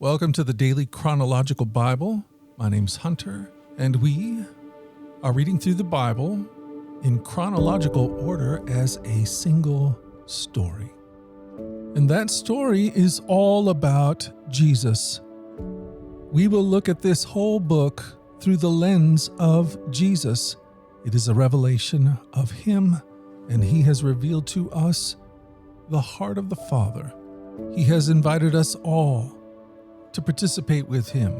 Welcome to the Daily Chronological Bible. My name's Hunter, and we are reading through the Bible in chronological order as a single story. And that story is all about Jesus. We will look at this whole book through the lens of Jesus. It is a revelation of Him, and He has revealed to us the heart of the Father. He has invited us all to participate with Him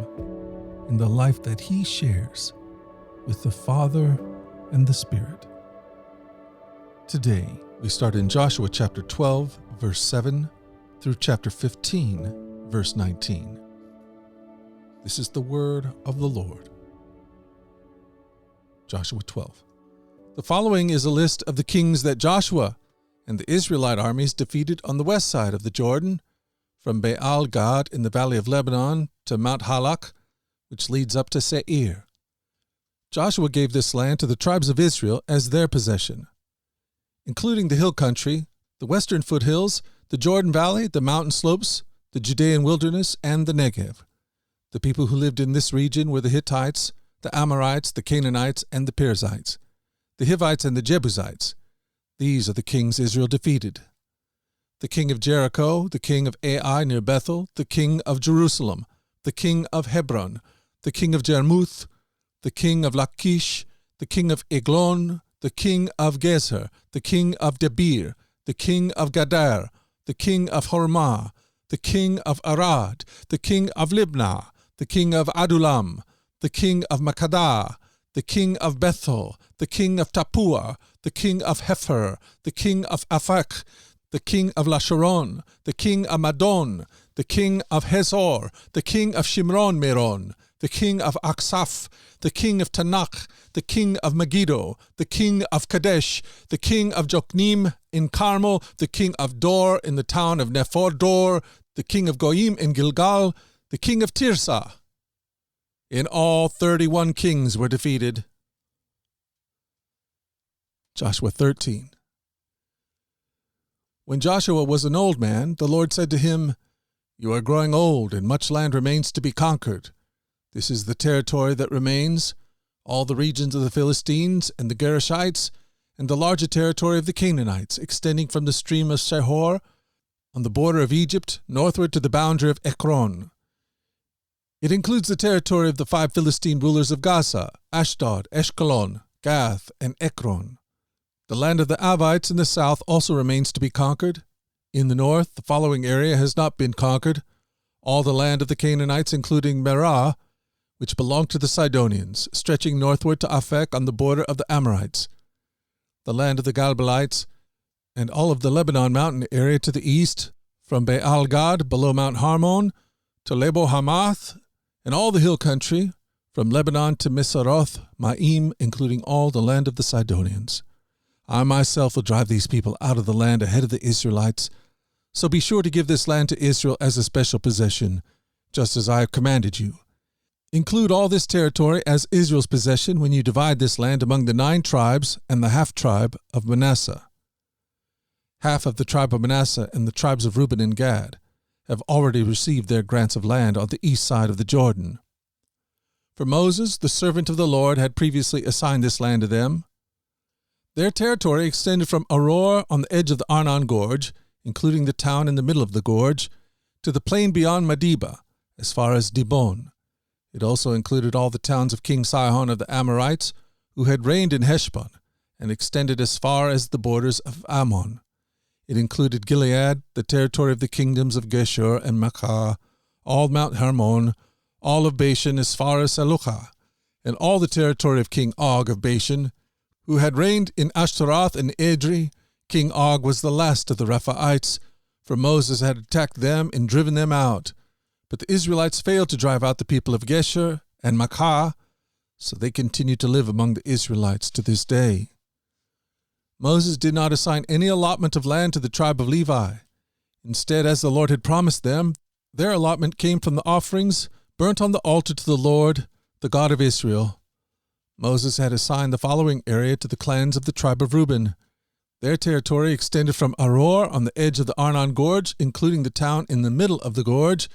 in the life that He shares with the Father and the Spirit. Today, we start in Joshua chapter 12, verse 7 through chapter 15, verse 19. This is the word of the Lord. Joshua 12. The following is a list of the kings that Joshua and the Israelite armies defeated on the west side of the Jordan, from Baal Gad in the valley of Lebanon to Mount Halak, which leads up to Seir. Joshua gave this land to the tribes of Israel as their possession, including the hill country, the western foothills, the Jordan Valley, the mountain slopes, the Judean wilderness, and the Negev. The people who lived in this region were the Hittites, the Amorites, the Canaanites, and the Perizzites, the Hivites, and the Jebusites. These are the kings Israel defeated: the king of Jericho, the king of Ai near Bethel, the king of Jerusalem, the king of Hebron, the king of Jarmuth, the king of Lachish, the king of Eglon, the king of Gezer, the king of Debir, the king of Gadar, the king of Hormah, the king of Arad, the king of Libnah, the king of Adulam, the king of Makkadah, the king of Bethel, the king of Tappuah, the king of Hefer, the king of Aphek, the king of Lasharon, the king of Madon, the king of Hazor, the king of Shimron Meron, the king of Aksaph, the king of Tanakh, the king of Megiddo, the king of Kadesh, the king of Jokneam in Carmel, the king of Dor in the town of Nephor Dor, the king of Goyim in Gilgal, the king of Tirsah. In all, 31 kings were defeated. Joshua 13. When Joshua was an old man, the Lord said to him, "You are growing old, and much land remains to be conquered. This is the territory that remains, all the regions of the Philistines and the Gerishites, and the larger territory of the Canaanites, extending from the stream of Shehor on the border of Egypt northward to the boundary of Ekron. It includes the territory of the 5 Philistine rulers of Gaza, Ashdod, Eshkelon, Gath, and Ekron. The land of the Avites in the south also remains to be conquered. In the north, the following area has not been conquered: all the land of the Canaanites, including Merah, which belonged to the Sidonians, stretching northward to Aphek on the border of the Amorites, the land of the Galbalites, and all of the Lebanon mountain area to the east, from Baal Gad below Mount Harmon to Lebo Hamath, and all the hill country, from Lebanon to Misaroth Maim, including all the land of the Sidonians. I myself will drive these people out of the land ahead of the Israelites, so be sure to give this land to Israel as a special possession, just as I have commanded you. Include all this territory as Israel's possession when you divide this land among the 9 tribes and the half-tribe of Manasseh. Half of the tribe of Manasseh and the tribes of Reuben and Gad have already received their grants of land on the east side of the Jordan. For Moses, the servant of the Lord, had previously assigned this land to them. Their territory extended from Aroer on the edge of the Arnon Gorge, including the town in the middle of the gorge, to the plain beyond Medeba, as far as Dibon. It also included all the towns of King Sihon of the Amorites, who had reigned in Heshbon, and extended as far as the borders of Ammon. It included Gilead, the territory of the kingdoms of Geshur and Makkah, all Mount Hermon, all of Bashan as far as Salucha, and all the territory of King Og of Bashan, who had reigned in Ashtaroth and Edrei. King Og was the last of the Rephaites, for Moses had attacked them and driven them out. But the Israelites failed to drive out the people of Geshur and Makkah, so they continue to live among the Israelites to this day. Moses did not assign any allotment of land to the tribe of Levi. Instead, as the Lord had promised them, their allotment came from the offerings burnt on the altar to the Lord, the God of Israel. Moses had assigned the following area to the clans of the tribe of Reuben: Their territory extended from Aroer on the edge of the Arnon Gorge, including the town in the middle of the gorge,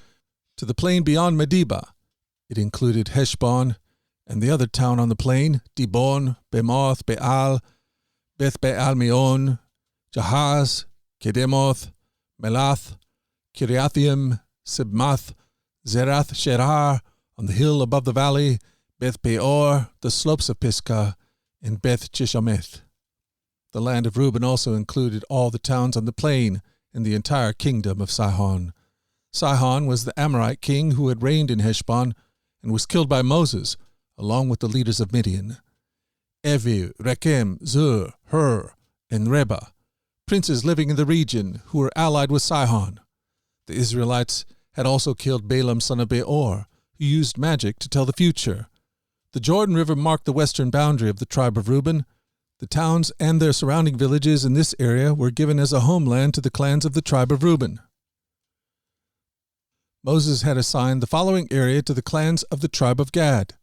to the plain beyond Medeba. It included Heshbon and the other town on the plain, Dibon, Bemoth, Beal, Beth Beal Meon, Jahaz, Kedemoth, Melath, Kiriathaim, Sibmath, Zerath Sherar, on the hill above the valley, Beth Peor, the slopes of Pisgah, and Beth Chishameth. The land of Reuben also included all the towns on the plain and the entire kingdom of Sihon. Sihon was the Amorite king who had reigned in Heshbon and was killed by Moses, along with the leaders of Midian. Evi, Rechem, Zur, Hur, and Reba, princes living in the region who were allied with Sihon. The Israelites had also killed Balaam son of Beor, who used magic to tell the future. The Jordan River marked the western boundary of the tribe of Reuben. The towns and their surrounding villages in this area were given as a homeland to the clans of the tribe of Reuben. Moses had assigned the following area to the clans of the tribe of Gad.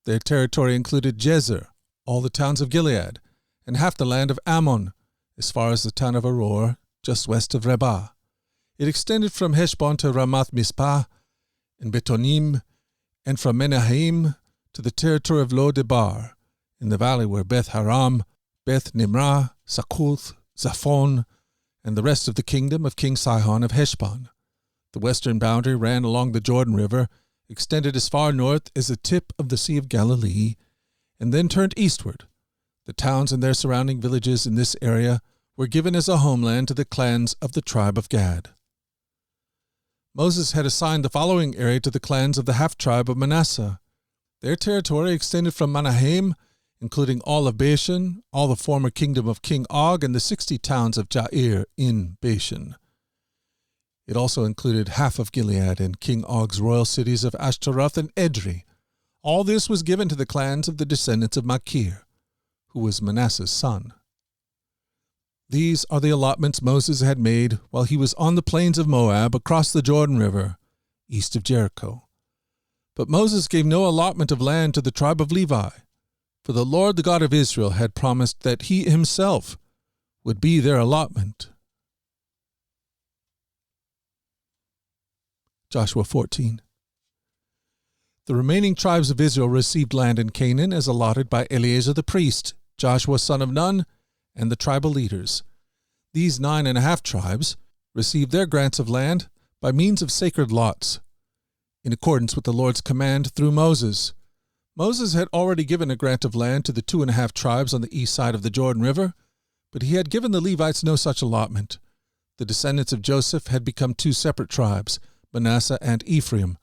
Their territory included Jezer, all the towns of Gilead, and half the land of Ammon, as far as the town of Aroer, just west of Rabbah. It extended from Heshbon to Ramath Mizpah and Betonim, and from Menahem to the territory of Lo-Debar. In the valley were Beth Haram, Beth Nimrah, Sakuth, Zaphon, and the rest of the kingdom of King Sihon of Heshbon. The western boundary ran along the Jordan River, extended as far north as the tip of the Sea of Galilee, and then turned eastward. The towns and their surrounding villages in this area were given as a homeland to the clans of the tribe of Gad. Moses had assigned the following area to the clans of the half-tribe of Manasseh. Their territory extended from Manahem, including all of Bashan, all the former kingdom of King Og, and the 60 towns of Jair in Bashan. It also included half of Gilead and King Og's royal cities of Ashtaroth and Edrei. All this was given to the clans of the descendants of Machir, who was Manasseh's son. These are the allotments Moses had made while he was on the plains of Moab across the Jordan River, east of Jericho. But Moses gave no allotment of land to the tribe of Levi, for the Lord, the God of Israel, had promised that he himself would be their allotment. Joshua 14. The remaining tribes of Israel received land in Canaan as allotted by Eleazar the priest, Joshua son of Nun, and the tribal leaders. These 9.5 tribes received their grants of land by means of sacred lots, in accordance with the Lord's command through Moses. Moses had already given a grant of land to the 2.5 tribes on the east side of the Jordan River, but he had given the Levites no such allotment. The descendants of Joseph had become 2 separate tribes, Manasseh and Ephraim,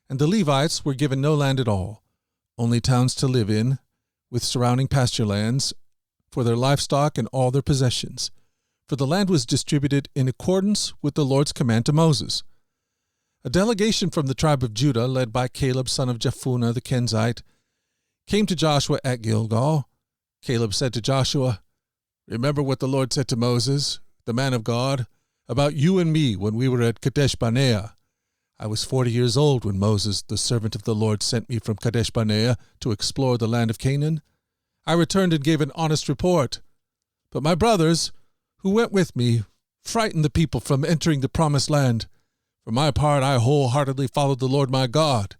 and the Levites were given no land at all, only towns to live in, with surrounding pasture lands, for their livestock and all their possessions, for the land was distributed in accordance with the Lord's command to Moses. A delegation from the tribe of Judah, led by Caleb son of Jephunneh the Kenzite, came to Joshua at Gilgal. Caleb said to Joshua, "Remember what the Lord said to Moses, the man of God, about you and me when we were at Kadesh Barnea. I was 40 years old when Moses, the servant of the Lord, sent me from Kadesh Barnea to explore the land of Canaan. I returned and gave an honest report. But my brothers, who went with me, frightened the people from entering the promised land. For my part, I wholeheartedly followed the Lord my God.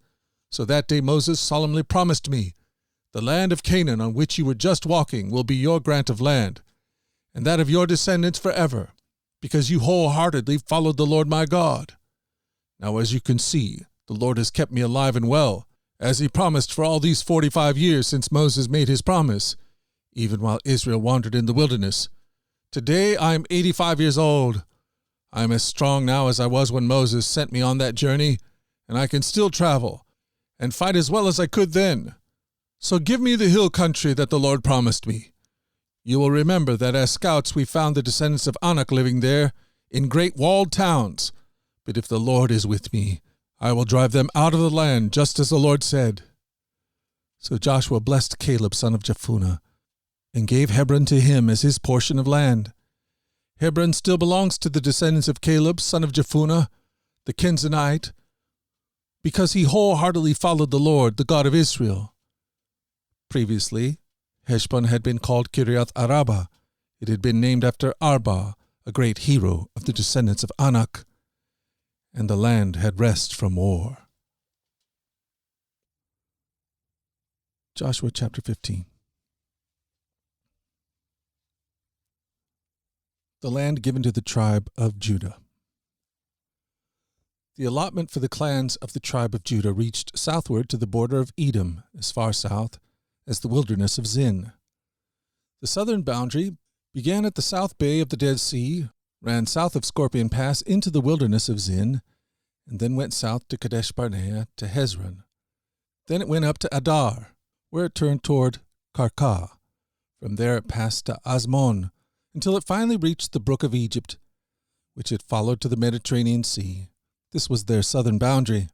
So that day Moses solemnly promised me, 'The land of Canaan on which you were just walking will be your grant of land, and that of your descendants forever, because you wholeheartedly followed the Lord my God.' Now, as you can see, the Lord has kept me alive and well, as he promised for all these 45 years since Moses made his promise, even while Israel wandered in the wilderness. Today I am 85 years old. I am as strong now as I was when Moses sent me on that journey, and I can still travel and fight as well as I could then. So give me the hill country that the Lord promised me. You will remember that as scouts we found the descendants of Anak living there in great walled towns. But if the Lord is with me, I will drive them out of the land, just as the Lord said." So Joshua blessed Caleb son of Jephunneh, and gave Hebron to him as his portion of land. Hebron still belongs to the descendants of Caleb son of Jephunneh, the Kenzanite, because he wholeheartedly followed the Lord, the God of Israel. Previously, Heshbon had been called Kiriath Araba. It had been named after Arba, a great hero of the descendants of Anak. and the land had rest from war. Joshua chapter 15. The land given to the tribe of Judah. The allotment for the clans of the tribe of Judah reached southward to the border of Edom, as far south as the wilderness of Zin. The southern boundary began at the south bay of the Dead Sea, ran south of Scorpion Pass into the wilderness of Zin, and then went south to Kadesh Barnea to Hezron. Then it went up to Adar, where it turned toward Karkah. From there it passed to Azmon, until it finally reached the brook of Egypt, which it followed to the Mediterranean Sea. This was their southern boundary.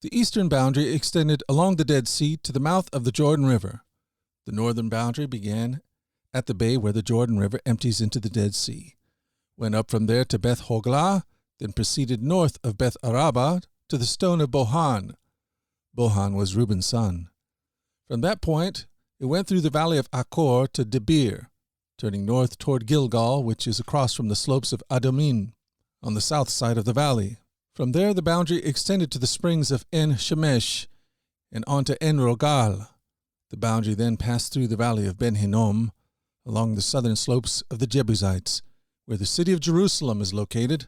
The eastern boundary extended along the Dead Sea to the mouth of the Jordan River. The northern boundary began at the bay where the Jordan River empties into the Dead Sea, went up from there to Beth Hoglah, then proceeded north of Beth Araba to the stone of Bohan. Bohan was Reuben's son. From that point, it went through the valley of Achor to Debir, turning north toward Gilgal, which is across from the slopes of Adummim, on the south side of the valley. From there, the boundary extended to the springs of En Shemesh and on to En Rogal. The boundary then passed through the valley of Ben Hinnom, along the southern slopes of the Jebusites, where the city of Jerusalem is located.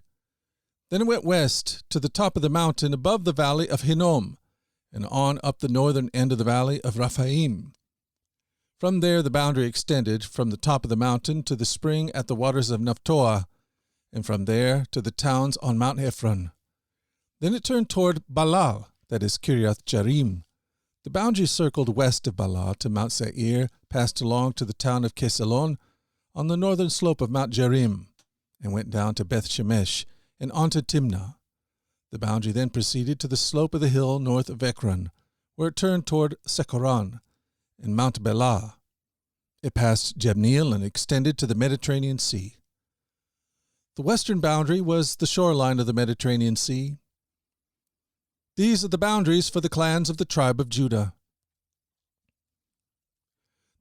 Then it went west to the top of the mountain above the valley of Hinnom, and on up the northern end of the valley of Rephaim. From there the boundary extended from the top of the mountain to the spring at the waters of Nephtoah, and from there to the towns on Mount Ephron. Then it turned toward Balal, that is Kiriath Jearim. The boundary circled west of Balal to Mount Seir, passed along to the town of Kesalon on the northern slope of Mount Jearim, and went down to Beth Shemesh and on to Timnah. The boundary then proceeded to the slope of the hill north of Ekron, where it turned toward Sechoron and Mount Belah. It passed Jebneel and extended to the Mediterranean Sea. The western boundary was the shoreline of the Mediterranean Sea. These are the boundaries for the clans of the tribe of Judah.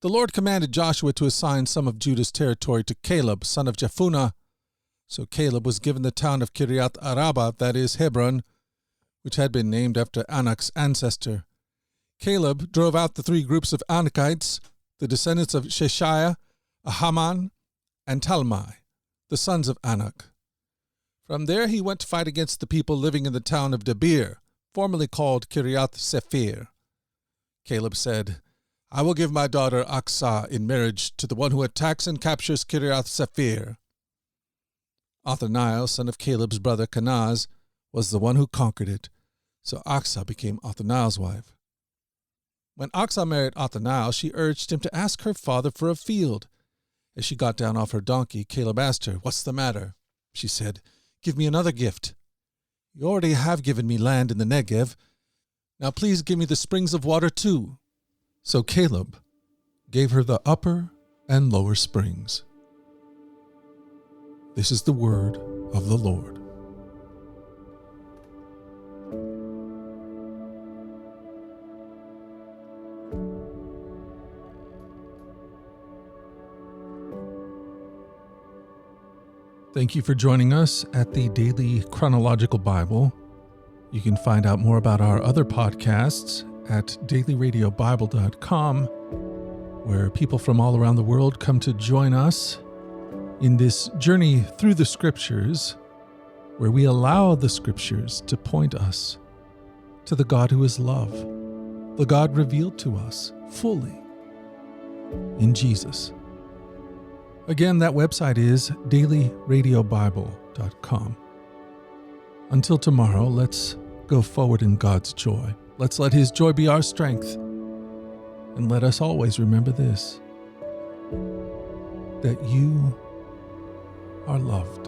The Lord commanded Joshua to assign some of Judah's territory to Caleb, son of Jephunneh. So Caleb was given the town of Kiriath Araba, that is Hebron, which had been named after Anak's ancestor. Caleb drove out the three groups of Anakites, the descendants of Sheshiah, Ahaman, and Talmai, the sons of Anak. From there he went to fight against the people living in the town of Debir, formerly called Kiriath Sephir. Caleb said, "I will give my daughter Aksah in marriage to the one who attacks and captures Kiriath Sephir." Othniel, son of Caleb's brother Kenaz, was the one who conquered it, so Aksah became Othniel's wife. When Aksah married Othniel, she urged him to ask her father for a field. As she got down off her donkey, Caleb asked her, "What's the matter?" She said, "Give me another gift. You already have given me land in the Negev. Now please give me the springs of water too." So Caleb gave her the upper and lower springs. This is the word of the Lord. Thank you for joining us at the Daily Chronological Bible. You can find out more about our other podcasts at dailyradiobible.com, where people from all around the world come to join us in this journey through the Scriptures, where we allow the Scriptures to point us to the God who is love, the God revealed to us fully in Jesus. Again, that website is dailyradiobible.com. Until tomorrow, let's go forward in God's joy. Let's let His joy be our strength. And let us always remember this, that you are loved.